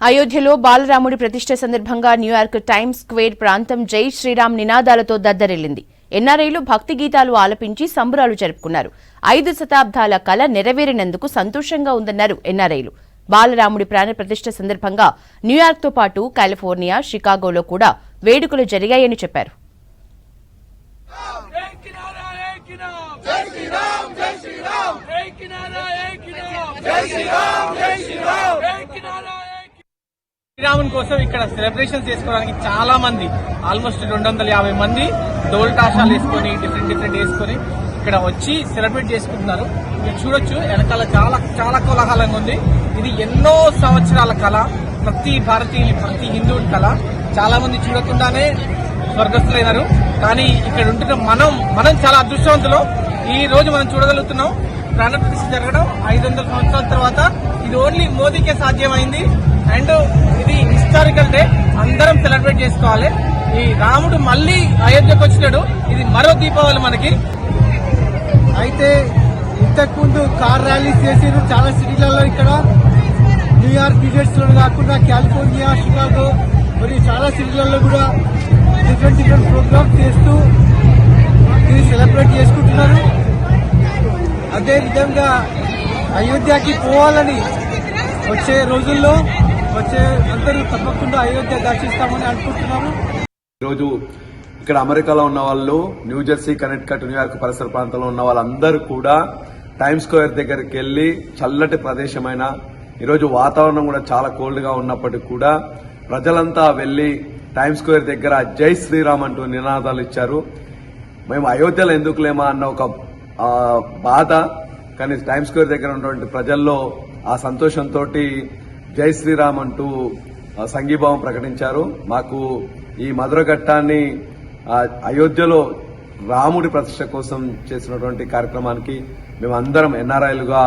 అయోధ్యలో బాలరాముడి ప్రతిష్ఠ సందర్భంగా న్యూయార్క్ టైమ్స్ స్క్వేర్ ప్రాంతం జై శ్రీరామ్ నినాదాలతో దద్దరిల్లింది. ఎన్ఆర్ఐలు భక్తి గీతాలు ఆలపించి సంబరాలు జరుపుకున్నారు. 5 శతాబ్దాల కల నెరవేరినందుకు సంతోషంగా ఉందన్నారు ఎన్ఆర్ఐలు. బాలరాముడి ప్రాణ ప్రతిష్ఠ సందర్భంగా న్యూయార్క్తో పాటు కాలిఫోర్నియా, షికాగోలో కూడా వేడుకలు జరిగాయని చెప్పారు. శ్రీరాముని కోసం ఇక్కడ సెలబ్రేషన్ చేసుకోవడానికి చాలా మంది, ఆల్మోస్ట్ 250 మంది డోల్ టాషాలు వేసుకొని డిఫరెంట్ వేసుకొని ఇక్కడ వచ్చి సెలబ్రేట్ చేసుకుంటున్నారు. మీరు చూడొచ్చు వెనకాల చాలా చాలా కోలాహలంగా ఉంది. ఇది ఎన్నో సంవత్సరాల కళ, ప్రతి భారతీయుని, ప్రతి హిందువుని కళ. చాలా మంది చూడకుండానే స్వర్గస్థులైనారు. కానీ ఇక్కడ ఉంటున్న మనం చాలా అదృష్టవంతులు. ఈ రోజు మనం చూడగలుగుతున్నాం. ప్రాణ ప్రతిష్ఠ జరగడం 500 సంవత్సరాల తర్వాత ఇది ఓన్లీ మోదీకే సాధ్యమైంది. అండ్ ఇది హిస్టారికల్ డే, అందరం సెలబ్రేట్ చేసుకోవాలి. ఈ రాముడు మళ్ళీ అయోధ్యకు వచ్చినాడు. ఇది మరో దీపావళి మనకి. అయితే ఇంతకుముందు కార్ ర్యాలీస్ చేసారు చాలా సిటీలలో. ఇక్కడ న్యూయార్క్ యూనివర్సిటీ లో కాకుండా కాలిఫోర్నియా, షికాగో మరియు చాలా సిటీలలో కూడా డిఫరెంట్ ప్రోగ్రామ్స్ చేస్తూ ఇది సెలబ్రేట్ చేసుకుంటున్నారు. అదేవిధంగా అయోధ్యకి పోవాలని వచ్చే రోజుల్లో అందరూ తప్పకుండా అయోధ్య దర్శిస్తామని అనుకుంటున్నాము. ఈరోజు ఇక్కడ అమెరికాలో ఉన్న వాళ్ళు, న్యూజెర్సీ, కనెక్టికట్, న్యూయార్క్ పరిసర ప్రాంతంలో ఉన్న వాళ్ళందరూ కూడా టైమ్స్ స్క్వేర్ దగ్గరికి వెళ్లి, చల్లటి ప్రదేశమైన ఈరోజు వాతావరణం కూడా చాలా కోల్డ్ గా ఉన్నప్పటికీ కూడా ప్రజలంతా వెళ్లి టైమ్స్ స్క్వేర్ దగ్గర జై శ్రీరామ్ అంటూ నినాదాలు ఇచ్చారు. మేము అయోధ్యలో ఎందుకు లేమా అన్న ఒక బాధ, కానీ టైమ్స్ స్క్వేర్ దగ్గర ఉన్నటువంటి ప్రజల్లో ఆ సంతోషంతో జై శ్రీరామ్ అంటూ సంఘీభావం ప్రకటించారు. మాకు ఈ మధుర ఘట్టాన్ని అయోధ్యలో రాముడి ప్రతిష్ఠ కోసం చేసినటువంటి కార్యక్రమానికి మేమందరం ఎన్ఆర్ఐలుగా